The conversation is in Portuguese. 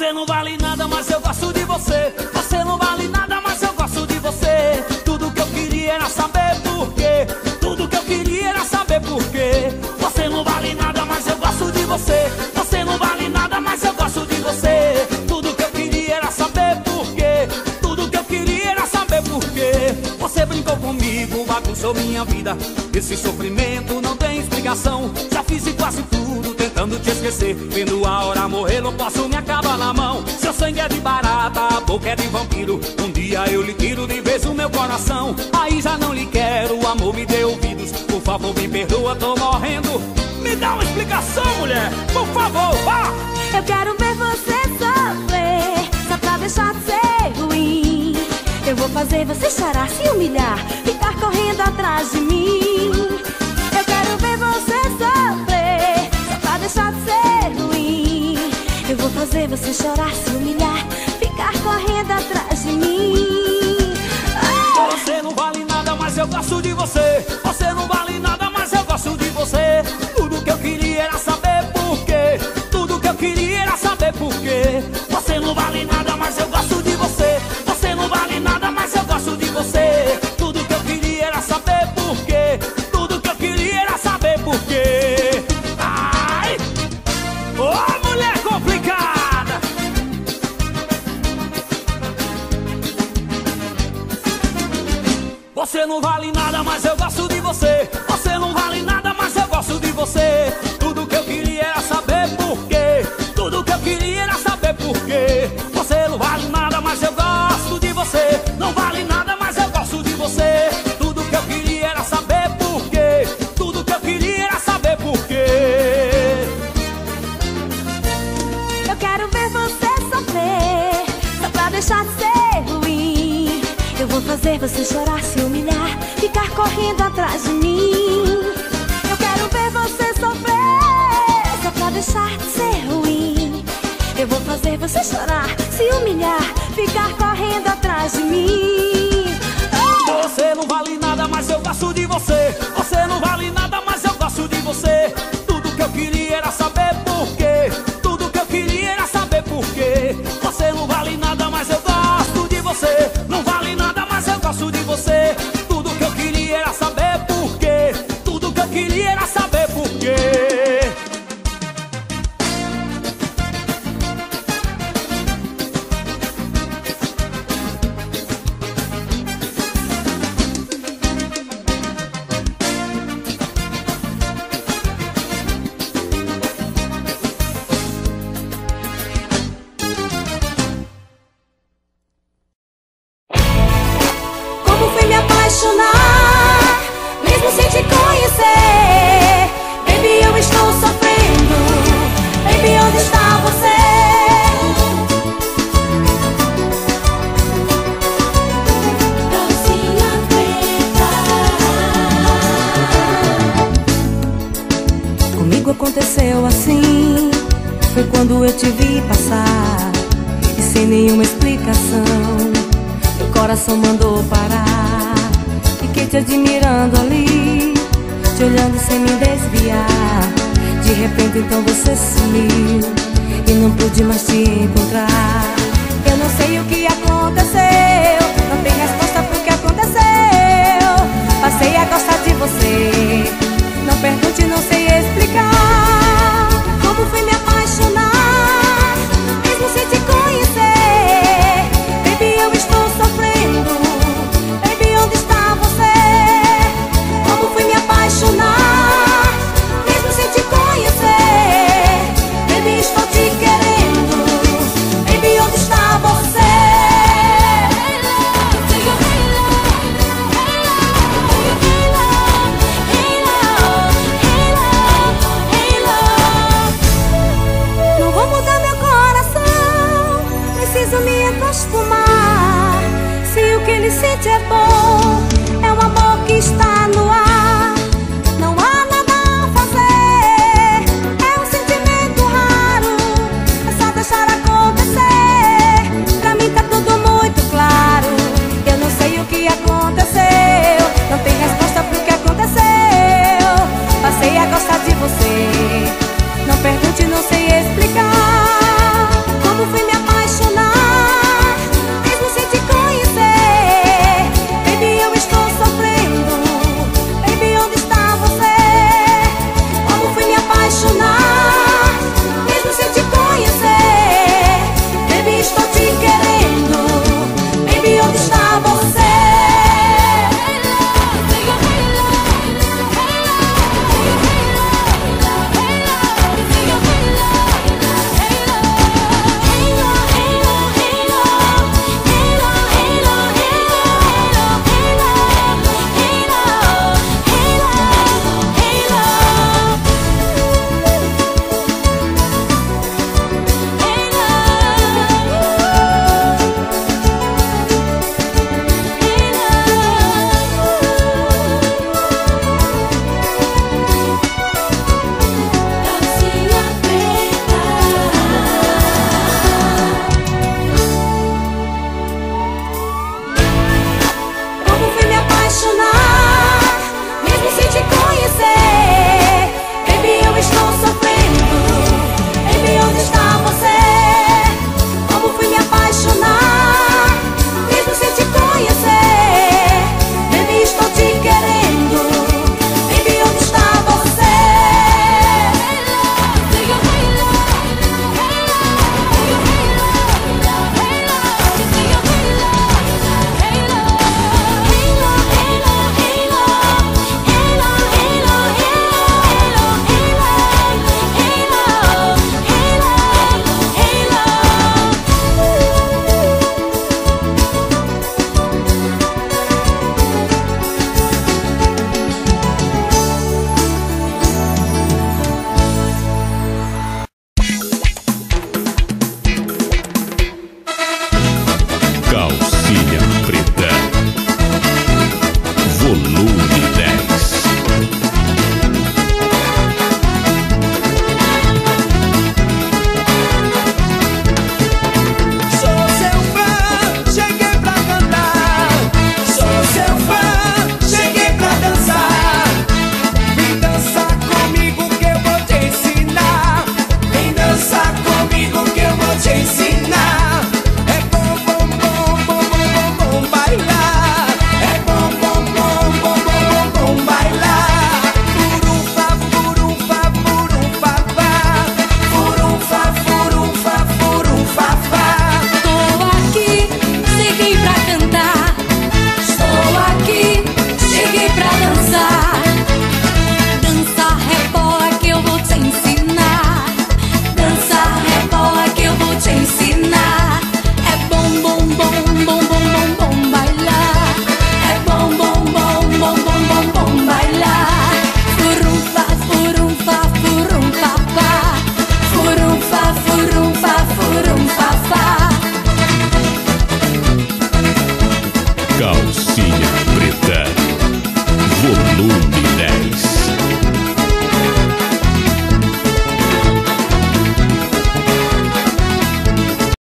Você não vale nada, mas eu gosto de você. Você não vale nada, mas eu gosto de você. Tudo que eu queria era saber por quê. Tudo que eu queria era saber por quê. Você não vale nada, mas eu gosto de você. Você não vale nada, mas eu gosto de você. Tudo que eu queria era saber por quê. Tudo que eu queria era saber por quê. Você brincou comigo, bagunçou minha vida. Esse sofrimento não tem explicação. Já fiz quase tudo tentando te esquecer. Vendo a hora morrer, não posso me acabar na mão. Seu sangue é de barata, a boca é de vampiro. Um dia eu lhe tiro de vez o meu coração. Aí já não lhe quero, o amor me dê ouvidos. Por favor me perdoa, tô morrendo. Me dá uma explicação, mulher, por favor, vá! Eu quero ver você sofrer, só pra deixar de ser ruim. Eu vou fazer você chorar, se humilhar, ficar correndo atrás de mim. Eu quero ver você sofrer, só pra deixar de ser ruim. Eu vou fazer você chorar, se humilhar, ficar correndo atrás de mim. Você não vale nada, mas eu gosto de você. Você não vale nada, mas eu gosto de você. Tudo que eu queria era saber por quê. Tudo que eu queria era saber por quê. Você não vale nada, mas eu gosto de você. Você não vale nada, mas eu gosto de você. Tudo que eu queria era saber por quê. Tudo que eu queria era saber por quê. Ai! Ô, mulher complicada! Você não vale nada, mas eu gosto de você. Você não vale nada, mas eu gosto de você. Tudo que eu queria era saber por quê. Tudo que eu queria era saber por quê. Você não vale nada, mas eu gosto de você. Não vale nada, mas eu gosto de você. Tudo que eu queria era saber por quê. Tudo que eu queria era saber por quê. Eu quero ver você sofrer, só pra deixar de ser ruim. Eu vou fazer você chorar, se humilhar, ficar correndo atrás de mim. Eu quero ver você sofrer, só pra deixar de ser ruim. Eu vou fazer você chorar, se humilhar, ficar correndo atrás de mim. Você não vale nada, mas eu gosto de você. Você não vale nada, mas eu gosto de você. Tudo que eu queria era saber por quê. Tudo que eu queria era saber por quê. Você não vale nada, mas eu gosto de você. Não vale nada, mas eu gosto de você. Tudo que eu queria era saber por quê. Tudo que eu queria era saber por quê. Como fui me apaixonar, mesmo sem te conhecer? Baby, eu estou sofrendo. Baby, onde está você? Calcinha preta. Comigo aconteceu assim. Foi quando eu te vi passar, e sem nenhuma explicação meu coração mandou parar. Fiquei te admirando ali, te olhando sem me desviar. De repente então você sumiu e não pude mais te encontrar. Eu não sei o que aconteceu, não tem resposta pro que aconteceu. Passei a gostar